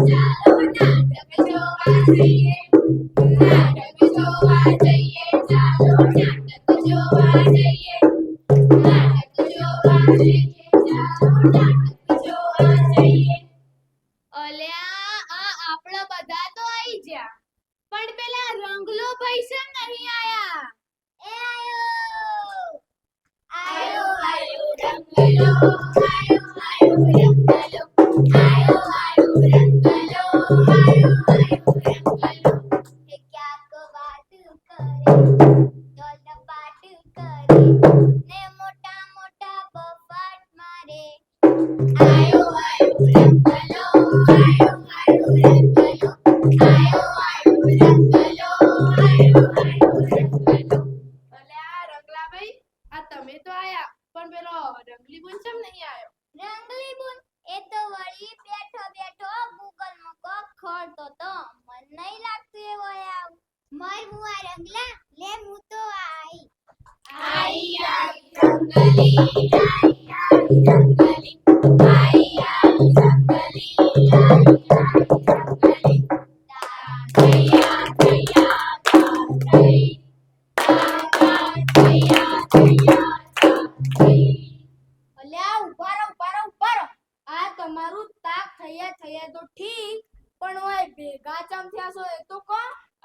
ચાલો નાટક જોવા જઈએ, નાટક જોવા જઈએ, ચાલો નાટક જોવા જઈએ, નાટક જોવા જઈએ, ચાલો નાટક જોવા જઈએ. અલ્યા આ આપણા બધા તો આવી ગયા, પણ પેલા રંગલો ભાઈ છે નહીં આયા. એ આયો આયો રંગલો, આયો આયો રંગલો, આયો આયો રંગલો, આયો આયો રંગલો. એ ક્યાંક વાત કરે, દોલપાટ કરે, ને મોટા મોટા બફાટ મારે. આયો આયો રંગલો, આયો આયો રંગલો, આયો આયો રંગલો, આયો આયો રંગલો. અલ્યા રંગલાભાઈ, આ તમે તો આયા, પણ પેલો રંગલી બુન કેમ નહીં આયો? રંગલી બુન એ તો વળી બેઠો બેઠો ગૂગલ માં કોક ખોળતો તો, મન નહીં લાગતું એવો આવ. મર મુઆ રંગલા, લે હું તો આઈ. આઈ આઈ રંગલી, આઈ આઈ રંગલી, આઈ આઈ રંગલી, આઈ આઈ રંગલી. તૈયા તૈયા તૈ, તૈયા તૈયા તૈ. અલ્યા ઉભા રહો ઉભા રહો ઉભા રહો. આ તમારું તાક થયા થયા તો ઠીક, પણ ઓય ભેગા ચમ થયા છો એ તો કો.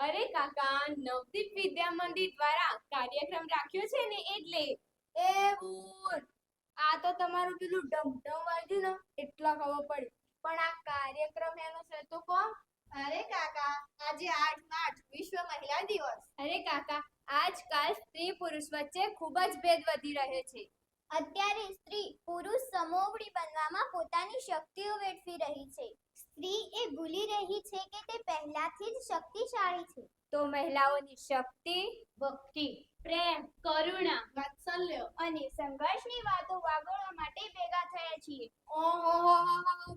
અરે કાકા, નવદીપ વિદ્યા મંદિર દ્વારા કાર્યક્રમ રાખ્યો છે ને એટલે. એ બુન, આ તો તમારું પેલું ડમડમ વાગ્યું ને એટલા ખબર પડી, પણ આ કાર્યક્રમ એનો છે તો કો. અરે કાકા, આજે 8 માર્ચ વિશ્વ મહિલા દિવસ. અરે કાકા, આજકાલ સ્ત્રી પુરુષ વચ્ચે ખૂબ જ ભેદ વધી રહ્યો છે. અત્યારે સ્ત્રી પુરુષ સમોવડી બનવામાં પોતાની શક્તિઓ વેડફી રહી છે. સ્ત્રી એ ભૂલી રહી છે કે તે પહેલાથી જ શક્તિશાળી છે. તો મહિલાઓની શક્તિ, ભક્તિ, પ્રેમ, કરુણા, વાત્સલ્ય અને સંઘર્ષની વાતો વાગોળવા માટે ભેગા થયા છીએ. ઓહો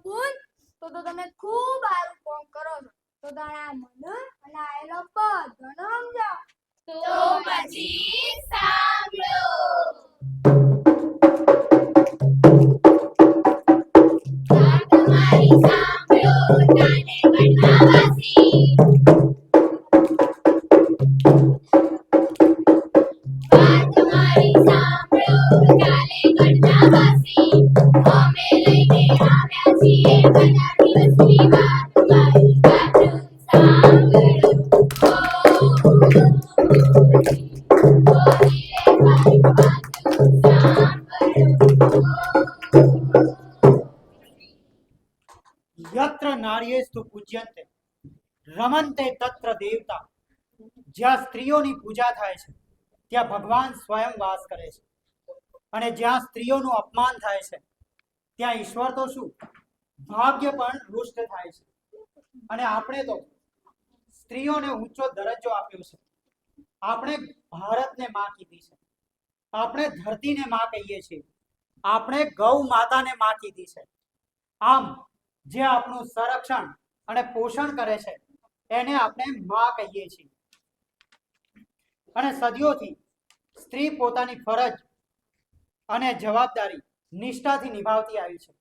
બુન, તો તમે ખૂબ સારું કામ કરો છો. તો તારા મને અને આયેલો બધાને સમજાવો. તો પછી સાંભળો. વાત મારી સાંભળો, તાને ગણવાસી. વાત મારી સાંભળો, તાને ગણવાસી. અમે લઈને આવ્યા છીએ બધા દિવસની વાત, મારી વાત સાંભળો. યત્ર નાર્યેસ્તુ પૂજ્યન્તે રમન્તે તત્ર દેવતા. જ્યાં સ્ત્રીઓની પૂજા થાય છે ત્યાં ભગવાન સ્વયં વાસ કરે છે, અને જ્યાં સ્ત્રીઓનું અપમાન થાય છે ત્યાં ઈશ્વર તો શું, ભાગ્ય પણ રૂષ્ટ થાય છે. અને આપણે તો સ્ત્રીઓને ઊંચો દરજ્જો આપ્યો છે. આપણે ભારતને માં કીધી છે, આપણે ધરતીને માં કહીએ છીએ, આપણે ગૌ માતાને માં કીધી છે. આમ જે આપણું સંરક્ષણ અને પોષણ કરે છે એને આપણે માં કહીએ છીએ. અને સદીઓથી સ્ત્રી પોતાની ફરજ અને જવાબદારી નિષ્ઠાથી નિભાવતી આવી છે.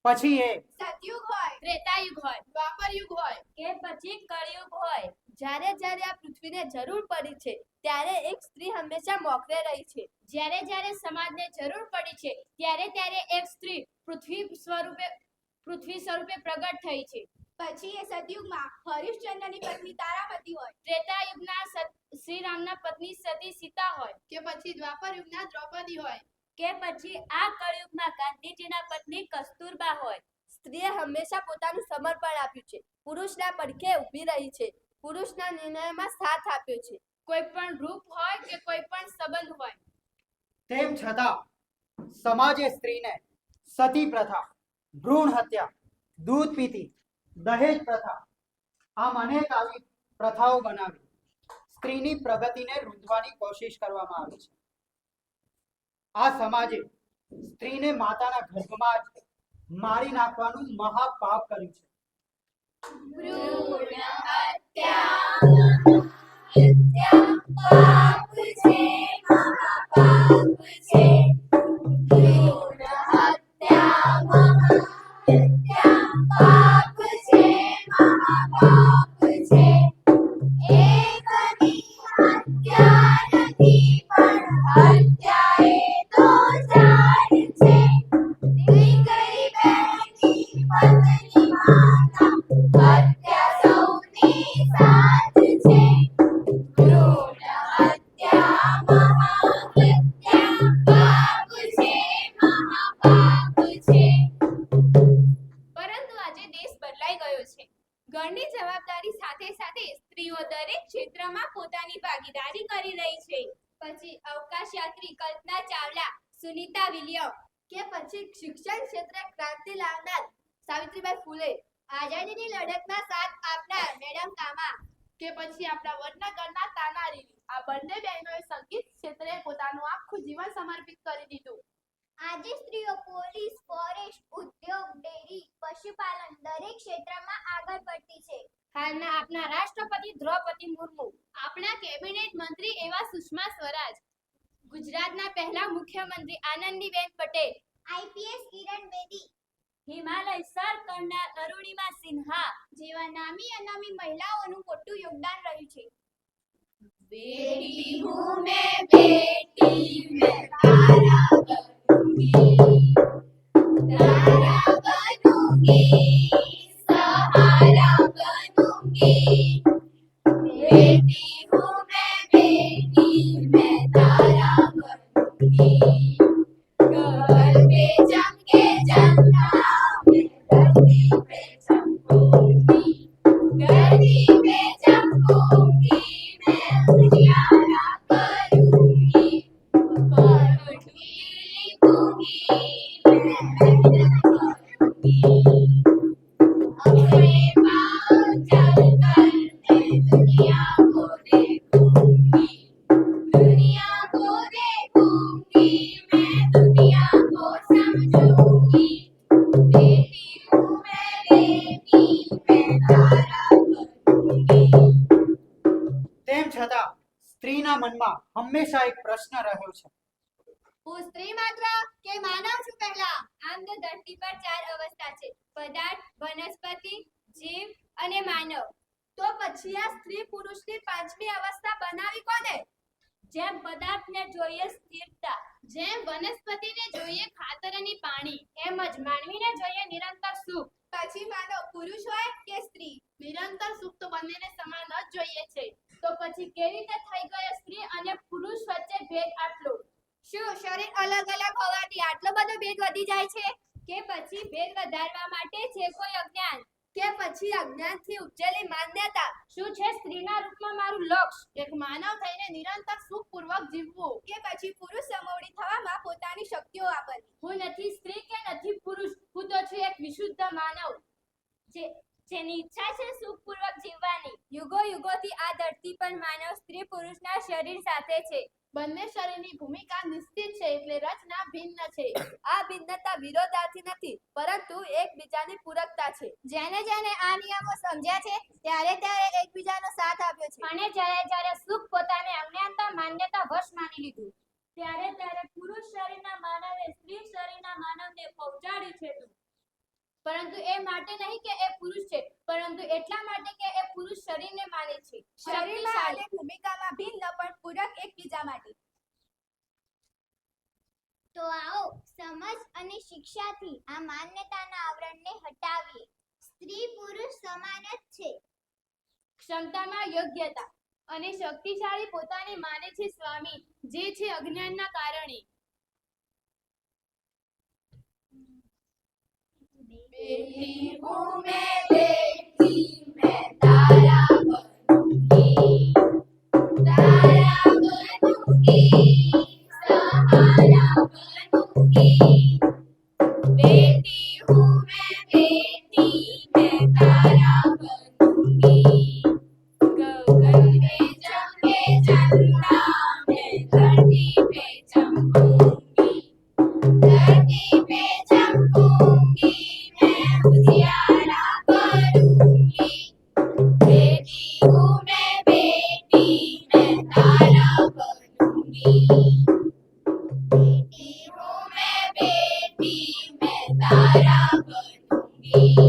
પછી એ સતયુગ હોય, ત્રેતાયુગ હોય, દ્વાપર યુગ હોય કે પછી કળિયુગ હોય, જ્યારે જ્યારે આ પૃથ્વીને જરૂર પડી છે ત્યારે એક સ્ત્રી હંમેશા મોખરે રહી છે. જ્યારે જ્યારે સમાજને જરૂર પડી છે ત્યારે ત્યારે એક સ્ત્રી પૃથ્વી સ્વરૂપે પ્રગટ થઈ છે. પછી એ સતયુગમાં હરિશ્ચંદ્રની પત્ની તારામતી હોય, ત્રેતાયુગના શ્રી રામના પત્ની સતી સીતા હોય, કે પછી દ્વાપર યુગના દ્રૌપદી હોય, કે પછી આ કળિયુગમાં ગાંધીજીના પત્ની કસ્તુરબા હોય. સ્ત્રીએ હંમેશા પોતાનું સમર્પણ આપ્યું છે, પુરુષના પડખે ઊભી રહી છે, પુરુષના નિર્ણયમાં સાથ આપ્યો છે. કોઈ પણ રૂપ હોય કે કોઈ પણ સંબંધ હોય, તેમ છતાં સમાજે સ્ત્રીને સતી પ્રથા, ભ્રૂણ હત્યા, દૂધ પીતી, દહેજ પ્રથા, આમ અનેક આવી પ્રથાઓ બનાવી સ્ત્રીની પ્રગતિને રૂંધવાની કોશિશ કરવામાં આવી છે. આ સમાજે સ્ત્રીને માતાના ગર્ભમાં જ મારી નાખવાનું મહાપાપ કર્યું છે. ભ્રૂણ હત્યા પાપ છે, મહાપાપ છે. ભ્રૂણ હત્યા મહાહત્યા પાપ છે. વતની માતા હત્યા સૌની સાથ છે ભ્રૂણ હત્યા મહાહત્યા પાપ છે મહાપાપ છે પરંતુ આજે દેશ બદલાઈ ગયો છે ઘરની જવાબદારી સાથે સાથે સ્ત્રીઓ દરેક ક્ષેત્રમાં પોતાની ભાગીદારી કરી રહી છે પછી અવકાશ યાત્રી કલ્પના ચાવલા સુનીતા વિલિયમ કે પછી શિક્ષણ ક્ષેત્રે ક્રાંતિ લાવનાર સાવિત્રીબાઈ ફૂલે આઝાદીની લડતમાં સાથ આપનાર મેડમ કામા કે પછી આપણા વડનગરના તાનારીરી આ બંને બહેનોએ સંગીત ક્ષેત્રે પોતાનું આખું જીવન સમર્પિત કરી દીધું આજે સ્ત્રીઓ પોલીસ ફોરેસ્ટ ઉદ્યોગ ડેરી પશુપાલન દરેક ક્ષેત્રમાં આગળ પડતી છે હાલના આપના રાષ્ટ્રપતિ દ્રૌપદી મુર્મુ આપણા કેબિનેટ મંત્રી એવા સુષ્મા સ્વરાજ ગુજરાતના પહેલા મુખ્યમંત્રી આનંદીબેન પટેલ આઈપીએસ કિરણ બેદી હિમાલય સર કરનાર અરુણિમા સિન્હા જેવા નામી અનામી મહિલાઓનું મોટું યોગદાન રહ્યું છે बेटी हूँ मैं तारा बनूंगी सहारा बनूंगी बेटी हूँ मैं तारा बनूंगी गगन पे चमके चंद्रमा मैं धरती पे चमकूंगी धरती पे चमकूंगी मैं उजियारा करूंगी पढ़ूंगी लिखूंगी मैं मेहनत करूंगी अपने पाँव चलकर मैं दुनिया को देखूंगी मैं दुनिया को समझूंगी बेटी हूँ मैं तारा बनूंगी તેમ છતાં સ્ત્રીના મનમાં હંમેશા એક પ્રશ્ન રહ્યો છે હું સ્ત્રી માત્ર કે માનવ છું પહેલા આમ તો ધરતી પર 4 અવસ્થા છે પદાર્થ વનસ્પતિ જીવ અને માનવ તો પછી આ સ્ત્રી પુરુષની પાંચમી અવસ્થા બનાવી કોને જેમ પદાર્થને જોઈએ સ્થિરતા જેમ વનસ્પતિને જોઈએ ખાતર અને પાણી એમ જ માનવીને જોઈએ નિરંતર સુખ પછી માનવ પુરુષ હોય કે સ્ત્રી નિરંતર સુખ તો બંનેને સમાન જ જોઈએ છે તો પછી કેવી રીતે થઈ ગયો સ્ત્રી અને પુરુષ વચ્ચે ભેદ આટલો શું શરીર અલગ અલગ હોવાથી આટલો બધો ભેદ વધી જાય છે કે પછી ભેદ વધારવા માટે છે કોઈ અજ્ઞાન કે પછી અજ્ઞાનથી ઉપજેલી માન્યતા શું છે સ્ત્રીના રૂપમાં મારું લક્ષ્ય એક માનવ થઈને નિરંતર સુખપૂર્વક જીવવું કે પછી પુરુષ સમોવડી થવામાં પોતાની શક્તિઓ વાપરવી હું નથી સ્ત્રી કે નથી પુરુષ હું તો છું એક વિશુદ્ધ માનવ જેની ઈચ્છા છે સુખપૂર્વક જીવવાની યુગો યુગોથી આ ધરતી પર માનવ સ્ત્રી પુરુષના શરીર સાથે છે બંને શરીરની ભૂમિકા નિશ્ચિત છે એટલે રચના ભિન્ન છે આ ભિન્નતા વિરોધાર્થી નથી પરંતુ એકબીજાની પૂરકતા છે જેને જેને આ નિયમો સમજ્યા છે ત્યારે એકબીજાનો સાથ આપ્યો છે અને જ્યારે સુખ પોતાને અજ્ઞાનતા માન્યતા વશ માની લીધું ત્યારે પુરુષ શરીરના માનવે સ્ત્રી શરીરના માનવને પહોંચાડ્યું છે પરંતુ એ માટે નહીં કે એ પુરુષ છે પરંતુ એટલા માટે કે એ પુરુષ શરીરને માને છે શરીરમાં અને ભૂમિકામાં ભિન્ન પણ પૂરક એકબીજા માટે તો આવો સમજ અને શિક્ષાથી આ માન્યતાના આવરણને હટાવીએ સ્ત્રી પુરુષ સમાન જ છે ક્ષમતામાં યોગ્યતા અને શક્તિશાળી પોતાને માને છે સ્વામી જે છે અજ્ઞાનના કારણે बेटी हूँ मैं तारा बनूंगी सहारा बनूंगी बेटी हूँ मैं तारा बनूंगी गगन पे चमके चंद्रमा मैं धरती पे चमकूंगी धरती पे चमकूंगी मैं उजियारा करूंगी बेटी हूँ मैं तारा बनूंगी बेटी हूँ मैं तारा बनूंगी